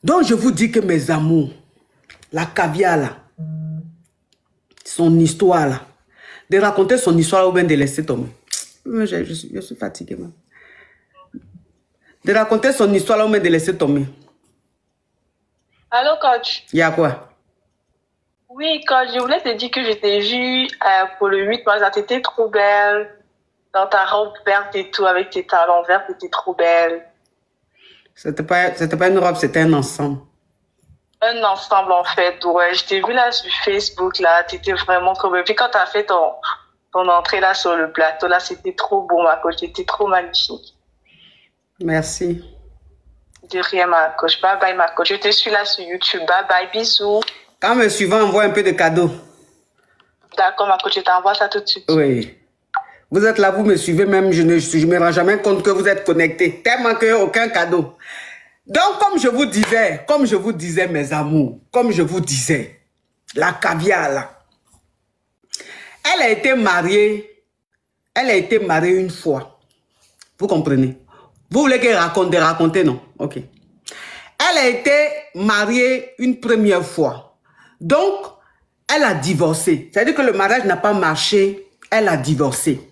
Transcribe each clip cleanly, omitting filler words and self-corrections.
Donc, je vous dis que mes amours, la caviar là, son histoire là, de raconter son histoire ou bien de laisser tomber. Je suis fatiguée, man. De raconter son histoire ou bien de laisser tomber. Allô, coach? Il y a quoi? Oui, coach, je voulais te dire que je t'ai vu pour le 8 mars. Tu étais trop belle. Dans ta robe verte et tout, avec tes talons verts, tu étais trop belle. C'était pas une robe, c'était un ensemble. Un ensemble, en fait, ouais. Je t'ai vu là sur Facebook, là. Tu étais vraiment trop belle. Puis quand tu as fait ton entrée là sur le plateau, là, c'était trop beau, ma coach. C'était trop magnifique. Merci. De rien, ma coach. Bye bye, ma coach. Je te suis là sur YouTube. Bye bye, bisous. Quand me suivant, envoie un peu de cadeaux. D'accord, ma coach, je t'envoie ça tout de suite. Oui. Vous êtes là, vous me suivez même, je me rends jamais compte que vous êtes connectés. Tellement qu'il n'y a aucun cadeau. Donc, comme je vous disais, mes amours, comme je vous disais, la caviar là, elle a été mariée une fois. Vous comprenez? Vous voulez qu'elle raconte, non? Ok. Elle a été mariée une première fois. Donc, elle a divorcé. C'est-à-dire que le mariage n'a pas marché, elle a divorcé.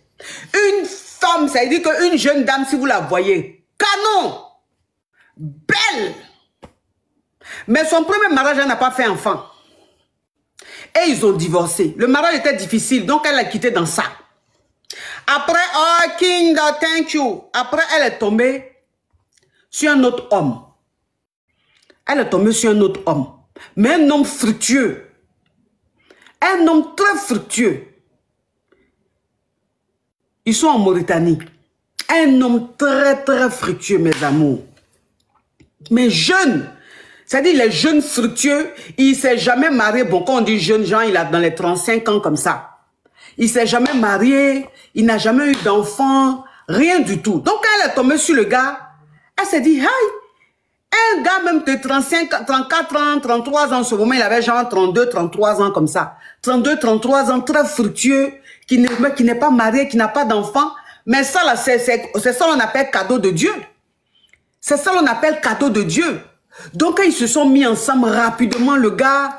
Une femme, c'est-à-dire qu'une jeune dame, si vous la voyez, canon, belle. Mais son premier mariage, elle n'a pas fait enfant. Et ils ont divorcé. Le mariage était difficile, donc elle a quitté dans ça. Après, oh, King, thank you. Après, elle est tombée sur un autre homme. Elle est tombée sur un autre homme. Mais un homme fructueux. Un homme très fructueux. Ils sont en Mauritanie. Un homme très, très fructueux, mes amours. Mais jeune. C'est-à-dire, les jeunes fructueux, il ne s'est jamais marié. Bon, quand on dit jeune, genre, il a dans les 35 ans comme ça. Il ne s'est jamais marié. Il n'a jamais eu d'enfant. Rien du tout. Donc, quand elle est tombée sur le gars, elle s'est dit, hey, un gars même de 35, 34 ans, 33 ans, en ce moment, il avait genre 32, 33 ans comme ça. 32, 33 ans, très fructueux, qui n'est pas marié, qui n'a pas d'enfant. Mais ça, là, c'est ça qu'on appelle cadeau de Dieu. C'est ça qu'on appelle cadeau de Dieu. Donc, quand ils se sont mis ensemble rapidement, le gars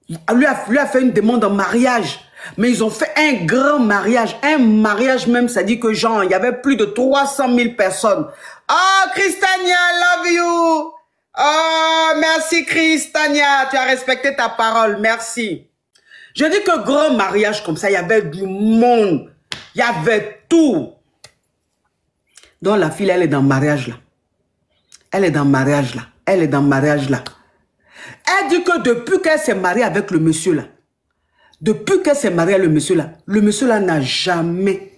lui a fait une demande en mariage. Mais ils ont fait un grand mariage. Un mariage même, ça dit que genre, il y avait plus de 300 000 personnes. Oh, Christania, love you. Oh, merci Christania, tu as respecté ta parole, merci. Je dis que grand mariage comme ça, il y avait du monde. Il y avait tout. Donc la fille, elle est dans le mariage là. Elle est dans le mariage là. Elle est dans le mariage là. Elle dit que depuis qu'elle s'est mariée avec le monsieur là, depuis qu'elle s'est mariée avec le monsieur là n'a jamais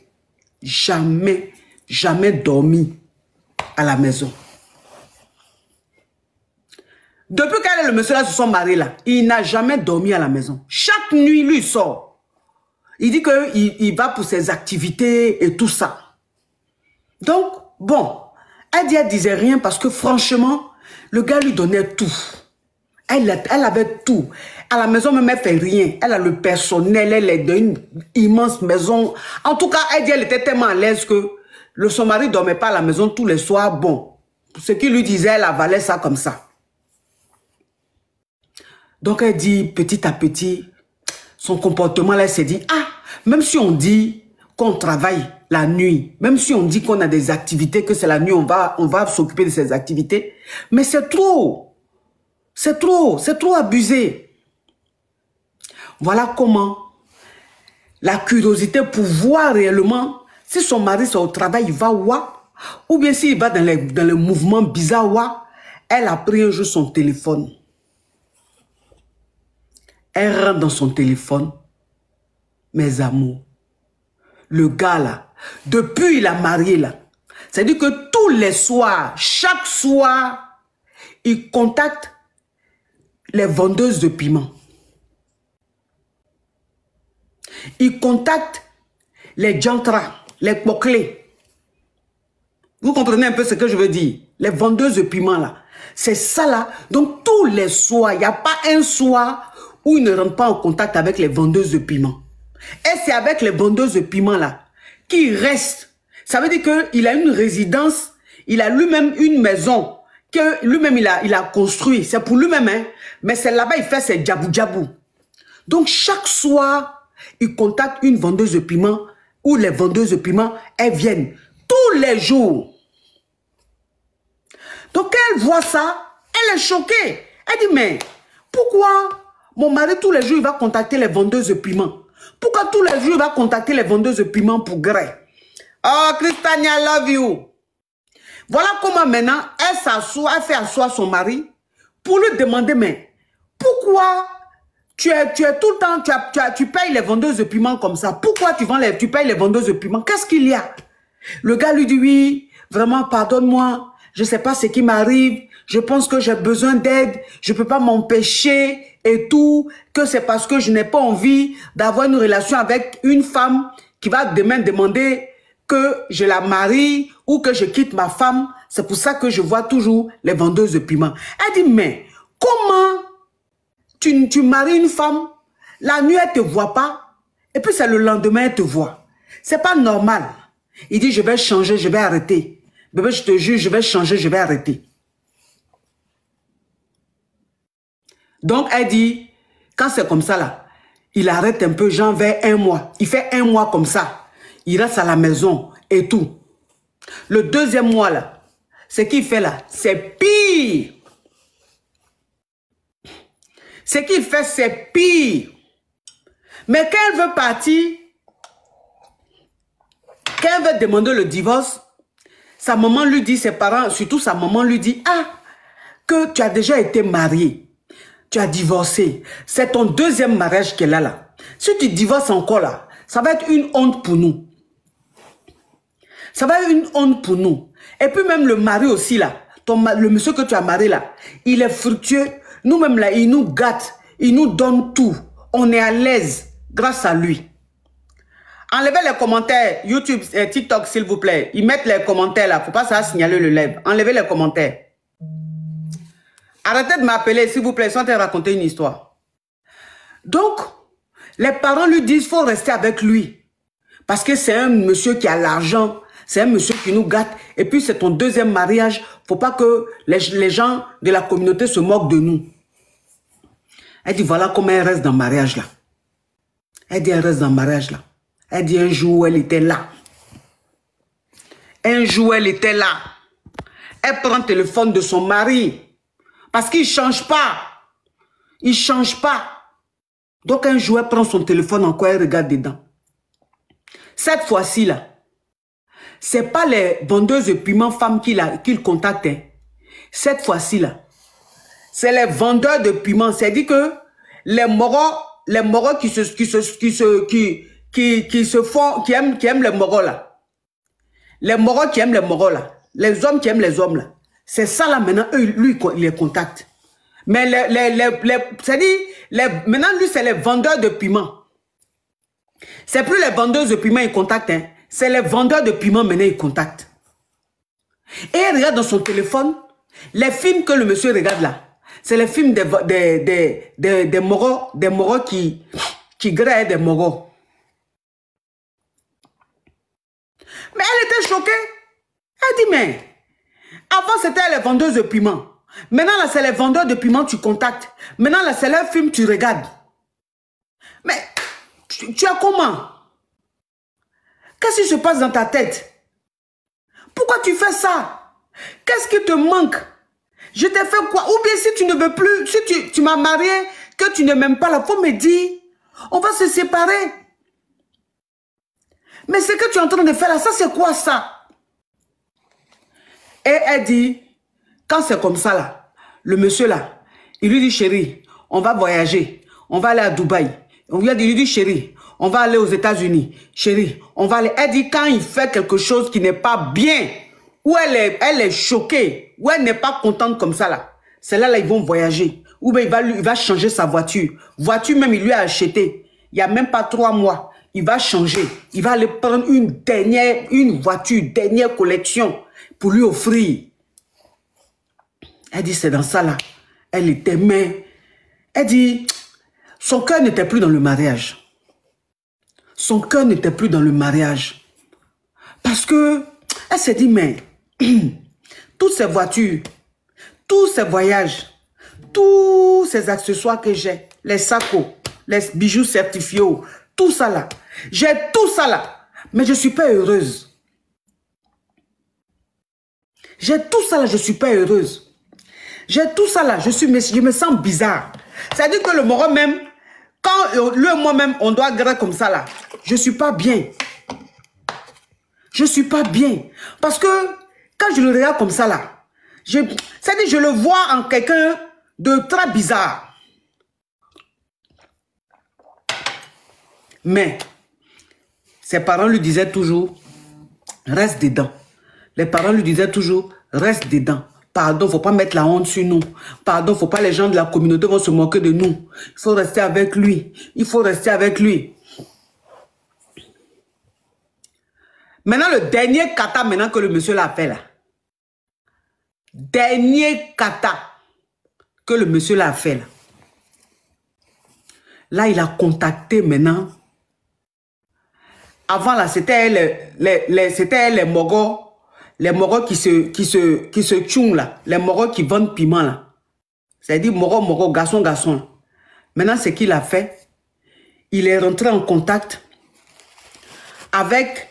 dormi à la maison. Depuis qu'elle et le monsieur là se sont mariés là, il n'a jamais dormi à la maison. Chaque nuit, lui, il sort. Il dit qu'il va pour ses activités et tout ça. Donc, bon, elle disait rien parce que franchement, le gars lui donnait tout. Elle avait tout. À la maison, même, elle fait rien. Elle a le personnel, elle est dans une immense maison. En tout cas, elle était tellement à l'aise que son mari ne dormait pas à la maison tous les soirs. Bon, ce qu'il lui disait, elle avalait ça comme ça. Donc, elle dit, petit à petit, son comportement, là, elle s'est dit, ah, même si on dit qu'on travaille la nuit, même si on dit qu'on a des activités, que c'est la nuit, on va s'occuper de ces activités, mais c'est trop. C'est trop abusé. Voilà comment la curiosité pour voir réellement si son mari est au travail, il va voir, ou bien s'il va dans le mouvement bizarre, elle a pris un jour son téléphone. Elle rentre dans son téléphone. Mes amours. Le gars là, depuis il a marié là, c'est-à-dire que tous les soirs, chaque soir, il contacte les vendeuses de piment. Il contacte les jantras, les poclés. Vous comprenez un peu ce que je veux dire? Les vendeuses de piment là. C'est ça là. Donc tous les soirs, il n'y a pas un soir où il ne rentre pas en contact avec les vendeuses de piment. Et c'est avec les vendeuses de piment là qu'il reste. Ça veut dire qu'il a une résidence, il a lui-même une maison que lui-même, il a construit. C'est pour lui-même, hein. Mais c'est là-bas, il fait ses djabou-djabou. Donc, chaque soir, il contacte une vendeuse de piment ou les vendeuses de piment, elles viennent tous les jours. Donc, quand elle voit ça, elle est choquée. Elle dit, mais pourquoi mon mari, tous les jours, il va contacter les vendeuses de piment? Pourquoi tous les jours, il va contacter les vendeuses de piment pour gré? Oh, Christania, I love you. Voilà comment maintenant, elle s'assoit, elle fait asseoir son mari pour lui demander, mais pourquoi tu es tout le temps, tu payes les vendeuses de piment comme ça? Pourquoi tu payes les vendeuses de piment? Qu'est-ce qu'il y a? Le gars lui dit, oui, vraiment, pardonne-moi, je ne sais pas ce qui m'arrive, je pense que j'ai besoin d'aide, je ne peux pas m'empêcher et tout, que c'est parce que je n'ai pas envie d'avoir une relation avec une femme qui va demain demander que je la marie ou que je quitte ma femme. C'est pour ça que je vois toujours les vendeuses de piment. Elle dit, mais comment tu maries une femme, la nuit elle ne te voit pas, et puis c'est le lendemain elle te voit. C'est pas normal. Il dit, je vais changer, je vais arrêter. Bébé, je te jure, je vais changer, je vais arrêter. Donc, elle dit, quand c'est comme ça, là, il arrête un peu, genre vers 1 mois. Il fait 1 mois comme ça. Il reste à la maison et tout. Le 2e mois, là, ce qu'il fait là, c'est pire. Ce qu'il fait, c'est pire. Mais quand elle veut partir, quand elle veut demander le divorce, sa maman lui dit, ses parents, surtout sa maman lui dit, ah, que tu as déjà été marié, tu as divorcé, c'est ton 2e mariage qu'elle a là. Si tu divorces encore là, ça va être une honte pour nous. Ça va être une honte pour nous. Et puis même le mari aussi là, le monsieur que tu as marié là, il est fructueux. Nous-mêmes là, il nous gâte, il nous donne tout. On est à l'aise grâce à lui. Enlevez les commentaires, YouTube et TikTok s'il vous plaît. Ils mettent les commentaires là, faut pas ça signaler le live. Enlevez les commentaires. Arrêtez de m'appeler s'il vous plaît, sans te raconter une histoire. Donc, les parents lui disent, faut rester avec lui. Parce que c'est un monsieur qui a l'argent, c'est un monsieur qui nous gâte. Et puis c'est ton 2e mariage, faut pas que les gens de la communauté se moquent de nous. Elle dit, voilà comment elle reste dans le mariage là. Elle dit, elle reste dans le mariage là. Elle dit, un jour, elle était là. Un jour, elle était là. Elle prend le téléphone de son mari. Parce qu'il ne change pas. Il ne change pas. Donc, un jour, elle prend son téléphone encore, elle regarde dedans. Cette fois-ci, là, ce n'est pas les vendeuses de piment femmes qu'il contacte. Hein. Cette fois-ci, là, c'est les vendeurs de piment. C'est-à-dire que les moros qui aiment les moros là. Les moros qui aiment les moros là. Les hommes qui aiment les hommes là. C'est ça là maintenant, eux, lui, il les contacte. Mais maintenant, lui, c'est les vendeurs de piment. C'est plus les vendeuses de piment, ils contactent. Hein. C'est les vendeurs de piment maintenant, ils contactent. Et il regarde dans son téléphone, les films que le monsieur regarde là. C'est les films des moros qui grèvent des moros. Mais elle était choquée. Elle dit, mais avant c'était les vendeuses de piment. Maintenant là c'est les vendeurs de piment tu contactes. Maintenant là c'est leur film tu regardes. Mais tu as comment? Qu'est-ce qui se passe dans ta tête? Pourquoi tu fais ça? Qu'est-ce qui te manque? Je t'ai fait quoi? Ou bien si tu ne veux plus, si tu m'as marié, que tu ne m'aimes pas, là, faut me dire, on va se séparer. Mais ce que tu es en train de faire là, ça c'est quoi ça? Et elle dit, quand c'est comme ça là, le monsieur là, il lui dit, chérie, on va voyager, on va aller à Dubaï. Il lui dit, chérie, on va aller aux États-Unis. Chérie, on va aller. Elle dit, quand il fait quelque chose qui n'est pas bien, où elle est choquée, où elle n'est pas contente comme ça là, c'est là, ils vont voyager. Ou bien il va changer sa voiture. Voiture même, il lui a acheté. Il n'y a même pas 3 mois. Il va changer. Il va aller prendre une voiture, dernière collection pour lui offrir. Elle dit, c'est dans ça là. Elle était mais. Elle dit, son cœur n'était plus dans le mariage. Son cœur n'était plus dans le mariage. Parce que, elle s'est dit, mais, toutes ces voitures, tous ces voyages, tous ces accessoires que j'ai, les sacos, les bijoux certifiés, tout ça là. J'ai tout ça là, mais je ne suis pas heureuse. J'ai tout ça là, je ne suis pas heureuse. J'ai tout ça là, je me sens bizarre. C'est-à-dire que le moron même, quand lui et moi-même, on doit gratter comme ça là, je ne suis pas bien. Je ne suis pas bien. Parce que quand je le regarde comme ça là, c'est-à-dire je le vois en quelqu'un de très bizarre. Mais ses parents lui disaient toujours, reste dedans. Les parents lui disaient toujours, reste dedans. Pardon, il ne faut pas mettre la honte sur nous. Pardon, il ne faut pas les gens de la communauté vont se moquer de nous. Il faut rester avec lui. Il faut rester avec lui. Maintenant, le dernier kata maintenant que le monsieur l'a fait là. Dernier kata que le monsieur l'a fait là. Là, il a contacté maintenant. Avant là, c'était les mogos. Les mogos qui se tchoum là. Les mogos qui vendent piment là. C'est-à-dire mogo, garçon. Maintenant, ce qu'il a fait, il est rentré en contact avec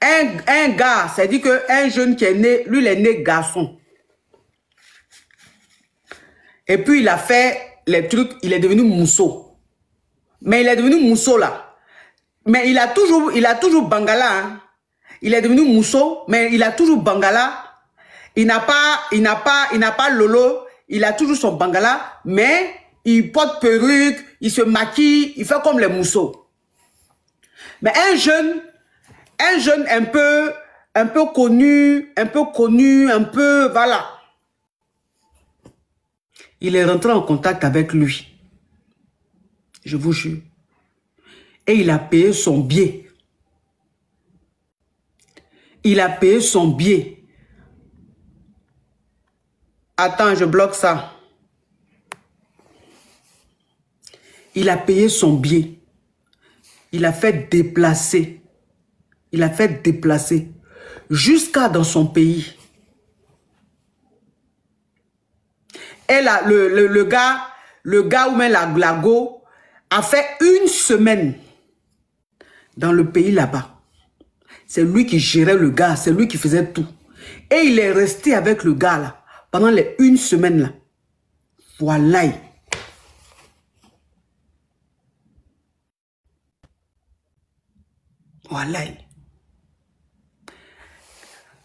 un gars. C'est-à-dire qu'un jeune qui est né, lui, il est né garçon. Et puis, il a fait les trucs, il est devenu mousseau. Mais il est devenu mousseau là. Mais il a toujours bangala. Hein. Il est devenu mousseau, mais il a toujours bangala. Il n'a pas lolo. Il a toujours son bangala, mais il porte perruque, il se maquille, il fait comme les mousseaux. Mais un jeune un peu connu, voilà. Il est rentré en contact avec lui. Je vous jure. Et il a payé son billet. Il a payé son billet. Attends, je bloque ça. Il a payé son billet. Il a fait déplacer. Il a fait déplacer. Jusqu'à dans son pays. Et là, le gars ou même la go a fait une semaine dans le pays là-bas. C'est lui qui gérait le gars, c'est lui qui faisait tout. Et il est resté avec le gars là, pendant les une semaine là. Voilà. Voilà.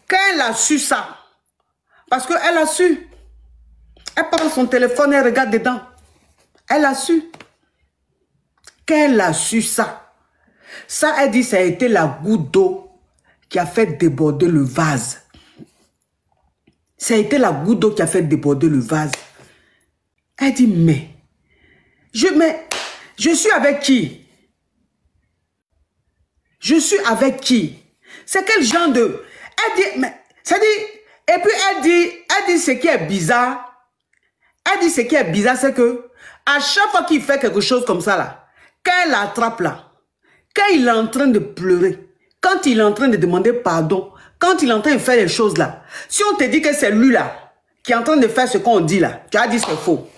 Quand elle a su ça, parce qu'elle a su, elle prend son téléphone, elle regarde dedans. Elle a su. Quand elle a su ça, elle dit ça a été la goutte d'eau qui a fait déborder le vase. Ça a été la goutte d'eau qui a fait déborder le vase. Elle dit, mais je suis avec qui? Je suis avec qui? C'est quel genre de... Elle dit, mais, ça dit, et puis elle dit ce qui est bizarre. Elle dit ce qui est bizarre, c'est que à chaque fois qu'il fait quelque chose comme ça là, quand elle l'attrape là, quand il est en train de pleurer, quand il est en train de demander pardon, quand il est en train de faire les choses là, si on te dit que c'est lui là, qui est en train de faire ce qu'on dit là, tu as dit c'est faux.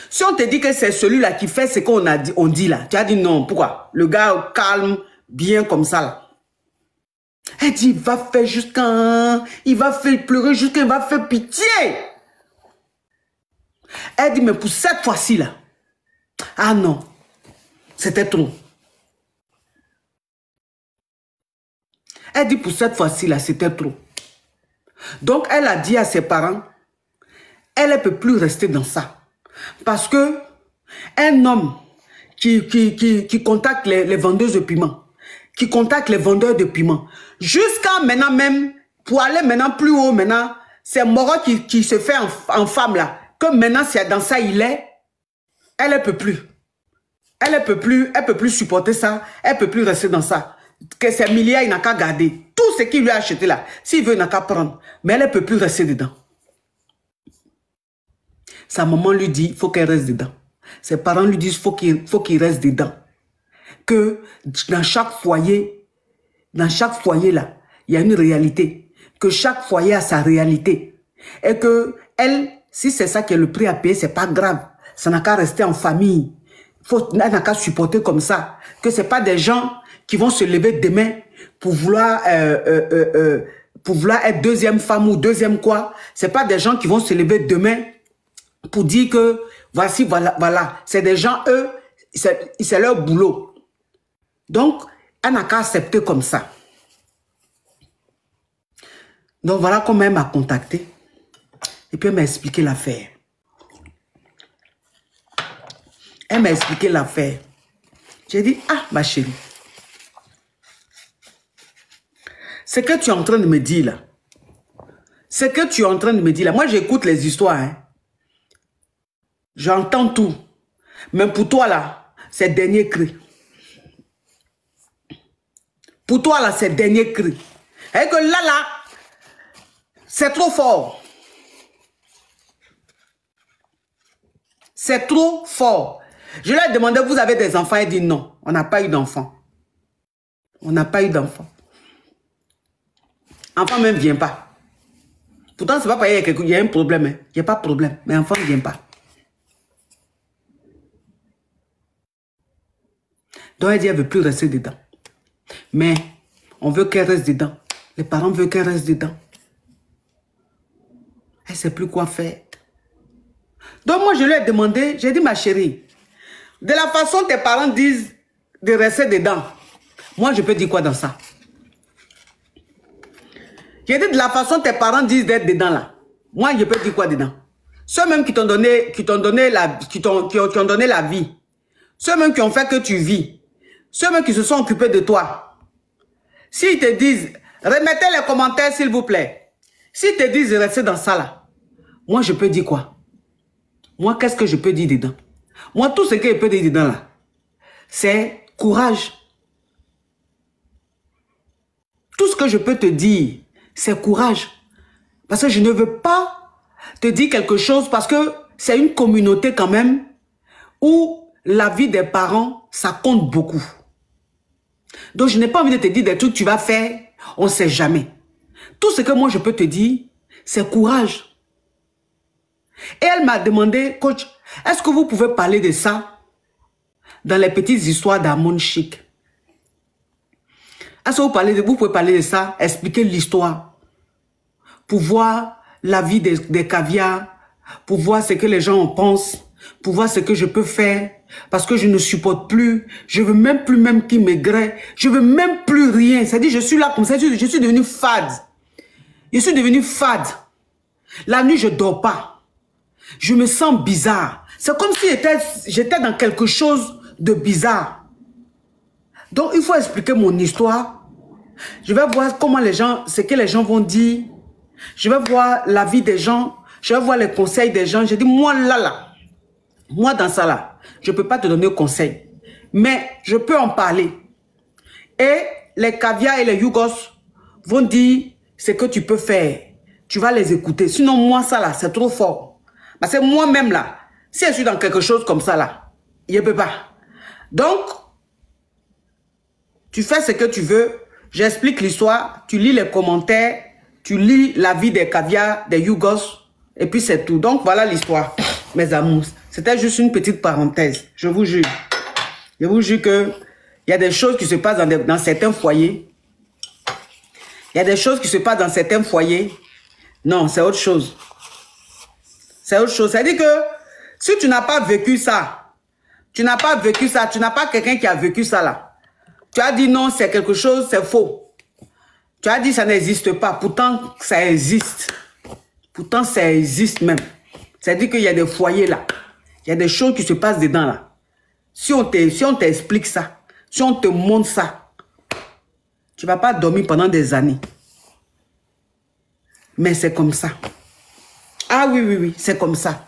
Si on te dit que c'est celui-là qui fait ce qu'on a dit, on dit là, tu as dit non. Pourquoi? Le gars calme, bien comme ça là. Elle dit, il va faire jusqu'à... Il va faire pleurer jusqu'à... Il va faire pitié. Elle dit, mais pour cette fois-ci là, ah non, c'était trop. Elle dit, pour cette fois-ci là, c'était trop. Donc, elle a dit à ses parents, elle ne peut plus rester dans ça. Parce que un homme qui contacte les vendeuses de piment, qui contacte les vendeurs de piment, jusqu'à maintenant même, pour aller maintenant plus haut maintenant, c'est Moro qui se fait en femme là, que maintenant c'est dans ça il est, elle ne peut plus. Elle ne peut plus supporter ça, elle ne peut plus rester dans ça. Que ses milliards, il n'a qu'à garder. Tout ce qu'il lui a acheté là, s'il veut, il n'a qu'à prendre. Mais elle ne peut plus rester dedans. Sa maman lui dit, il faut qu'elle reste dedans. Ses parents lui disent, il faut qu'il reste dedans. Que dans chaque foyer là, il y a une réalité. que chaque foyer a sa réalité. Et que elle, si c'est ça qui est le prix à payer, c'est pas grave. Ça n'a qu'à rester en famille. Elle n'a qu'à supporter comme ça. Que c'est pas des gens qui vont se lever demain pour vouloir être deuxième femme ou deuxième quoi. C'est pas des gens qui vont se lever demain pour dire que voici, voilà. C'est des gens, eux, c'est leur boulot. Donc, elle n'a qu'à accepter comme ça. Donc, voilà comment elle m'a contacté. Et puis, elle m'a expliqué l'affaire. Elle m'a expliqué l'affaire. J'ai dit, ah, ma chérie. Ce que tu es en train de me dire là. Ce que tu es en train de me dire là. Moi, j'écoute les histoires. Hein. J'entends tout. Mais pour toi là, c'est dernier cri. Pour toi là, c'est dernier cri. Et que là, c'est trop fort. C'est trop fort. Je lui ai demandé, vous avez des enfants? Elle dit non, on n'a pas eu d'enfants. On n'a pas eu d'enfants. Enfant même ne vient pas. Pourtant, c'est pas parce qu'il y a un problème. Hein. Il n'y a pas de problème, mais enfant ne vient pas. Donc elle dit, elle ne veut plus rester dedans. Mais on veut qu'elle reste dedans. Les parents veulent qu'elle reste dedans. Elle ne sait plus quoi faire. Donc moi, je lui ai demandé, j'ai dit, ma chérie, de la façon tes parents disent de rester dedans, moi, je peux dire quoi dans ça? J'ai dit, de la façon tes parents disent d'être dedans là, moi, je peux dire quoi dedans? Ceux même qui t'ont donné, qui ont donné la vie, ceux même qui ont fait que tu vis, ceux même qui se sont occupés de toi, s'ils te disent, remettez les commentaires s'il vous plaît, s'ils te disent de rester dans ça là, moi, je peux dire quoi? Moi, qu'est-ce que je peux dire dedans? Moi, tout ce que je peux dire dedans là, c'est courage. Tout ce que je peux te dire, c'est courage. Parce que je ne veux pas te dire quelque chose parce que c'est une communauté quand même où la vie des parents, ça compte beaucoup. Donc, je n'ai pas envie de te dire des trucs que tu vas faire, on ne sait jamais. Tout ce que moi, je peux te dire, c'est courage. Et elle m'a demandé, coach, est-ce que vous pouvez parler de ça dans les petites histoires d'Harmone Chic? Est-ce que vous pouvez parler de ça, expliquer l'histoire, pour voir la vie des caviars, pour voir ce que les gens en pensent, pour voir ce que je peux faire, parce que je ne supporte plus, je veux même plus même qu'ils m'aigrent, je veux même plus rien. C'est-à-dire, je suis là comme ça, je suis devenue fade. Je suis devenue fade. La nuit, je ne dors pas. Je me sens bizarre. C'est comme si j'étais dans quelque chose de bizarre. Donc, il faut expliquer mon histoire. Je vais voir comment les gens, ce que les gens vont dire. Je vais voir la vie des gens. Je vais voir les conseils des gens. Je dis, moi là, moi dans ça là, je ne peux pas te donner conseil. Mais je peux en parler. Et les caviars et les Yougos vont dire ce que tu peux faire. Tu vas les écouter. Sinon, moi ça là, c'est trop fort. Parce que moi-même là, si je suis dans quelque chose comme ça là, je ne peux pas. Donc, tu fais ce que tu veux, j'explique l'histoire, tu lis les commentaires, tu lis la vie des caviars, des Yougos, et puis c'est tout. Donc voilà l'histoire, mes amours. C'était juste une petite parenthèse, je vous jure. Je vous jure que il y a des choses qui se passent dans certains foyers. Il y a des choses qui se passent dans certains foyers. Non, c'est autre chose. C'est autre chose. C'est-à-dire que si tu n'as pas vécu ça, tu n'as pas vécu ça, tu n'as pas quelqu'un qui a vécu ça là. Tu as dit non, c'est quelque chose, c'est faux. Tu as dit ça n'existe pas. Pourtant, ça existe. Pourtant, ça existe même. C'est-à-dire qu'il y a des foyers là. Il y a des choses qui se passent dedans là. Si on t'explique ça, si on te montre ça, tu ne vas pas dormir pendant des années. Mais c'est comme ça. Ah oui, oui, oui, c'est comme ça.